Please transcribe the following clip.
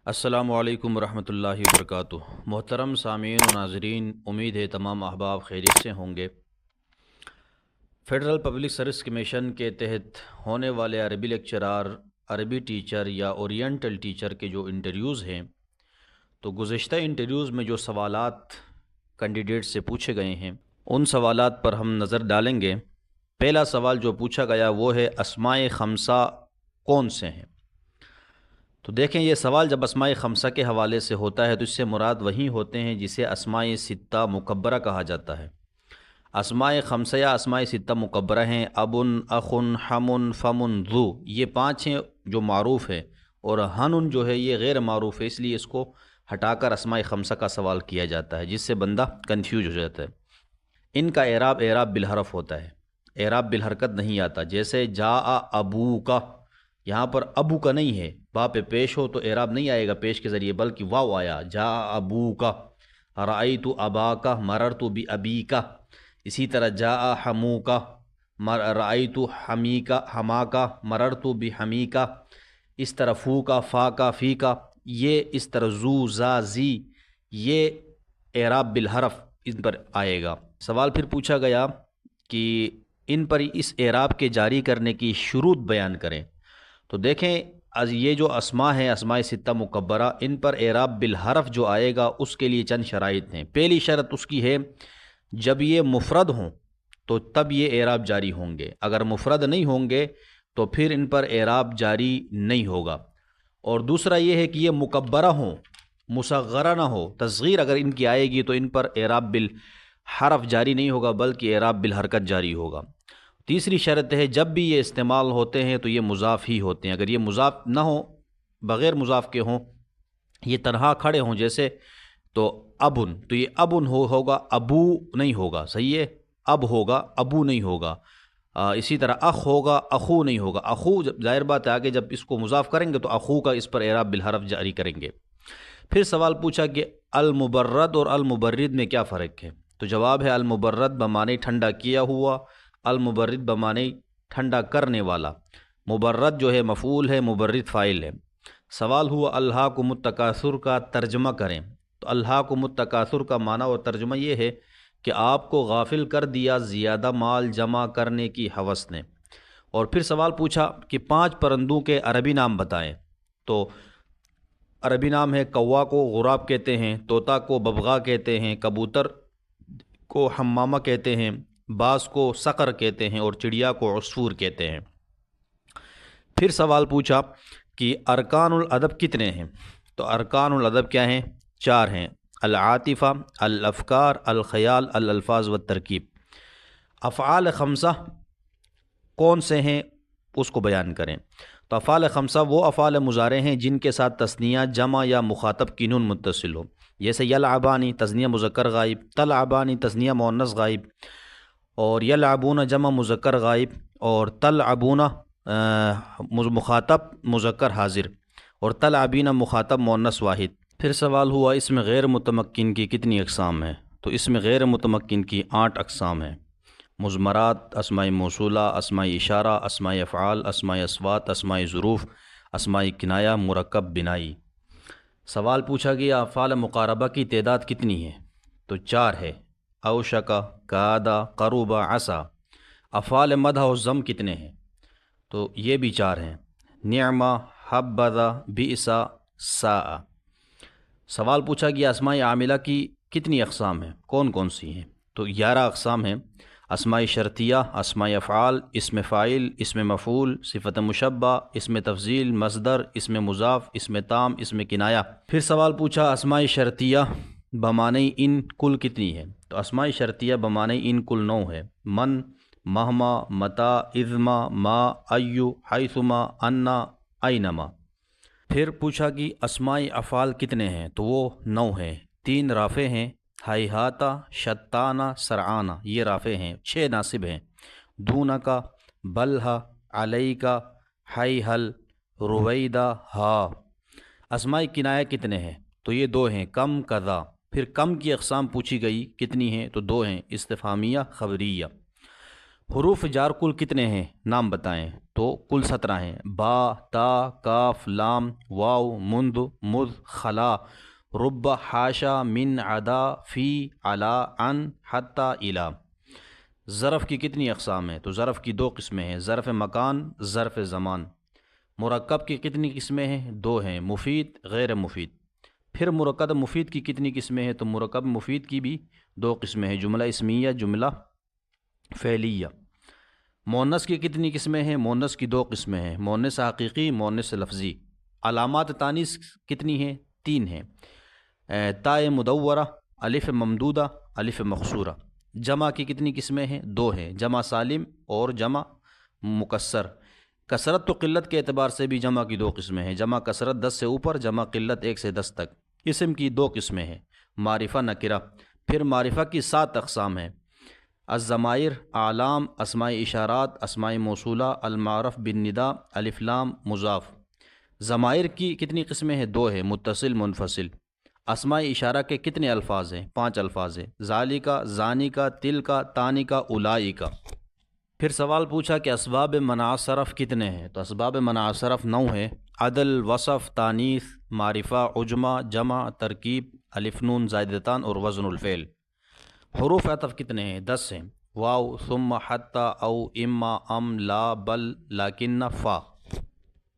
السلام علیکم ورحمۃ اللہ وبرکاتہ۔ محترم سامعین و ناظرین، امید ہے تمام احباب خیریت سے ہوں گے۔ فیڈرل پبلک سروس کمیشن کے تحت ہونے والے عربی لیکچرار، عربی ٹیچر یا اورینٹل ٹیچر کے جو انٹرویوز ہیں، تو گزشتہ انٹرویوز میں جو سوالات کینڈیڈیٹ سے پوچھے گئے ہیں ان سوالات پر ہم نظر ڈالیں گے۔ پہلا سوال جو پوچھا گیا وہ ہے اسماء خمسہ کون سے ہیں؟ تو دیکھیں، یہ سوال جب اسماء خمسہ کے حوالے سے ہوتا ہے تو اس سے مراد وہی ہوتے ہیں جسے اسماء ستہ مکبرہ کہا جاتا ہے۔ اسماء خمسہ یا اسماء ستہ مکبرہ ہیں ابن، اخن، حمن، فمن، ذو، یہ پانچ ہیں جو معروف ہے، اور ہنن جو ہے یہ غیر معروف ہے، اس لیے اس کو ہٹا کر اسماء خمسہ کا سوال کیا جاتا ہے، جس سے بندہ کنفیوز ہو جاتا ہے۔ ان کا اعراب بالحرف ہوتا ہے، اعراب بالحرکت نہیں آتا۔ جیسے جاء ابو کا، یہاں پر ابو کا نہیں ہے، با پہ پیش ہو تو اعراب نہیں آئے گا پیش کے ذریعے، بلکہ واو آیا، جاء ابو کا، رأیت ابا کا، مررت بابی کا۔ اسی طرح جاء حمو کا، رأیت حمی کا، حما کا، مررت بحمی کا۔ اس طرح فو کا، فا کا، فی کا، یہ اس طرح زو، زا، زی، یہ اعراب بالحرف ان پر آئے گا۔ سوال پھر پوچھا گیا کہ ان پر اس اعراب کے جاری کرنے کی شروط بیان کریں۔ تو دیکھیں، یہ جو اسماء ہیں، اسماء ستہ مکبرہ، ان پر اعراب بالحرف جو آئے گا اس کے لیے چند شرائط ہیں۔ پہلی شرط اس کی ہے جب یہ مفرد ہوں تو تب یہ اعراب جاری ہوں گے، اگر مفرد نہیں ہوں گے تو پھر ان پر اعراب جاری نہیں ہوگا۔ اور دوسرا یہ ہے کہ یہ مکبرہ ہوں، مصغرہ نہ ہو، تصغیر اگر ان کی آئے گی تو ان پر اعراب بالحرف جاری نہیں ہوگا بلکہ اعراب بالحرکت جاری ہوگا۔ تیسری شرط ہے جب بھی یہ استعمال ہوتے ہیں تو یہ مضاف ہی ہوتے ہیں، اگر یہ مضاف نہ ہو، بغیر مضاف کے ہوں، یہ تنہا کھڑے ہوں جیسے، تو ابن، تو یہ ابن ہوگا، ابو نہیں ہوگا، صحیح ہے، اب ہوگا، ابو نہیں ہوگا۔ اسی طرح اخ ہوگا، اخو نہیں ہوگا۔ اخو ظاہر بات ہے آگے جب اس کو مضاف کریں گے تو اخو کا اس پر اعراب بالحرف جاری کریں گے۔ پھر سوال پوچھا کہ المبرد اور المبرد میں کیا فرق ہے؟ تو جواب ہے المبرد بمعنی ٹھنڈا کیا ہوا، المبرد بمعنی ٹھنڈا کرنے والا۔ مبرد جو ہے مفعول ہے، مبرد فاعل ہے۔ سوال ہوا الہاکم التکاثر کا ترجمہ کریں۔ تو الہاکم التکاثر کا معنی اور ترجمہ یہ ہے کہ آپ کو غافل کر دیا زیادہ مال جمع کرنے کی ہوس نے۔ اور پھر سوال پوچھا کہ 5 پرندوں کے عربی نام بتائیں۔ تو عربی نام ہے، کوا کو غراب کہتے ہیں، طوطا کو ببغا کہتے ہیں، کبوتر کو حمامہ کہتے ہیں، باز کو صقر کہتے ہیں، اور چڑیا کو عصفور کہتے ہیں۔ پھر سوال پوچھا کہ ارکان الادب کتنے ہیں؟ تو ارکان الادب کیا ہیں؟ 4 ہیں، العاطفہ، الافکار، الخیال، الالفاظ والترکیب۔ افعال خمسہ کون سے ہیں اس کو بیان کریں۔ تو افعال خمسہ وہ افعال مضارع ہیں جن کے ساتھ تثنیہ، جمع یا مخاطب کی نون متصل ہو، جیسے یلعبانی تثنیہ مذکر غائب، تلعبانی تثنیہ مؤنث غائب، اور یلعبون جمع مذکر غائب، اور تلعبون مخاطب مذکر حاضر، اور تلعبین مخاطب مؤنث واحد۔ پھر سوال ہوا اس میں غیر متمکن کی کتنی اقسام ہیں؟ تو اس میں غیر متمکن کی 8 اقسام ہیں: مضمرات، اسماء موصولہ، اسماء اشارہ، اسماء افعال، اسماء اصوات، اسماء ظروف، اسماء کنایہ، مرکب بنائی۔ سوال پوچھا گیا افعال مقاربہ کی تعداد کتنی ہے؟ تو 4 ہے، اوشکا، کادا، قربا، عسا۔ افعال مدح و ذم کتنے ہیں؟ تو یہ بھی 4 ہیں، نعمہ، حبذا، بئسا، ساء۔ سوال پوچھا گیا اسماء عاملہ کی کتنی اقسام ہیں، کون کون سی ہیں؟ تو 11 اقسام ہیں: اسماء شرطیہ، اسماء افعال، اسم فاعل، اسم مفعول، صفت مشبہ، اسم تفضیل، مصدر، اسم مضاف، اسم تام، اسم کنایہ۔ پھر سوال پوچھا اسماء شرطیہ بمعنی ان کل کتنی ہے؟ تو اسماء شرطیہ بمعنی ان کل 9 ہے: من، مہما، متا، اذما، ما، ایو، حیثما، انا، اینما۔ پھر پوچھا کہ اسماء افعال کتنے ہیں؟ تو وہ 9 ہیں، 3 رافع ہیں، ہیہاتا، شتانا، سرعانہ، یہ رافع ہیں، 6 ناصب ہیں: دونکا، بلہا، علیکا، حیحل، رویدہ، ہا۔ اسماء کنایہ کتنے ہیں؟ تو یہ 2 ہیں، کم، کذا۔ پھر کم کی اقسام پوچھی گئی کتنی ہیں؟ تو 2 ہیں، استفہامیہ، خبریہ۔ حروف جار کل کتنے ہیں نام بتائیں، تو کل 17 ہیں۔ با، تا، کاف، لام، واو، مند، مذ، خلا، رب، حاشا، من، عدا، فی، علا، عن، حتی، الی۔ ظرف کی کتنی اقسام ہیں؟ تو ظرف کی 2 قسمیں ہیں، ظرف مکان، ظرف زمان۔ مرکب کی کتنی قسمیں ہیں؟ 2 ہیں، مفید، غیر مفید۔ پھر مرکب مفید کی کتنی قسمیں ہیں؟ تو مرکب مفید کی بھی 2 قسمیں ہیں، جملہ اسمیہ، جملہ فعلیہ۔ مؤنث کی کتنی قسمیں ہیں؟ مؤنث کی 2 قسمیں ہیں، مؤنث حقیقی، مؤنث لفظی۔ علامات تانیث کتنی ہیں؟ 3 ہیں، تاء مدورہ، الف ممدودہ، الف مقصورہ۔ جمع کی کتنی قسمیں ہیں؟ 2 ہیں، جمع سالم اور جمع مکسر۔ کثرت تو قلت کے اعتبار سے بھی جمع کی 2 قسمیں ہیں، جمع کثرت 10 سے اوپر، جمع قلت 1 سے 10 تک۔ اسم کی 2 قسمیں ہیں، معرفہ، نکرہ۔ پھر معرفہ کی 7 اقسام ہیں، الضمائر، اعلام، اسماء اشارات، اسماء موصولہ، المعرف بالندا، الف لام، مضاف۔ ضمائر کی کتنی قسمیں ہیں؟ 2 ہیں، متصل، منفصل۔ اسماء اشارہ کے کتنے الفاظ ہیں؟ 5 الفاظ ہیں، ذالکا، زانیکا، تلکا، تانیکا، اولائکا۔ پھر سوال پوچھا کہ اسباب منع صرف کتنے ہیں؟ تو اسباب منع صرف 9 ہیں، عدل، وصف، تانیث، معرفہ، عجمہ، جمع، ترکیب، الف نون زائدتان اور وزن الفعل۔ حروف عطف کتنے ہیں؟ 10 ہیں، واو، ثم، حتی، او، اما، ام، لا، بل، لیکن، فا۔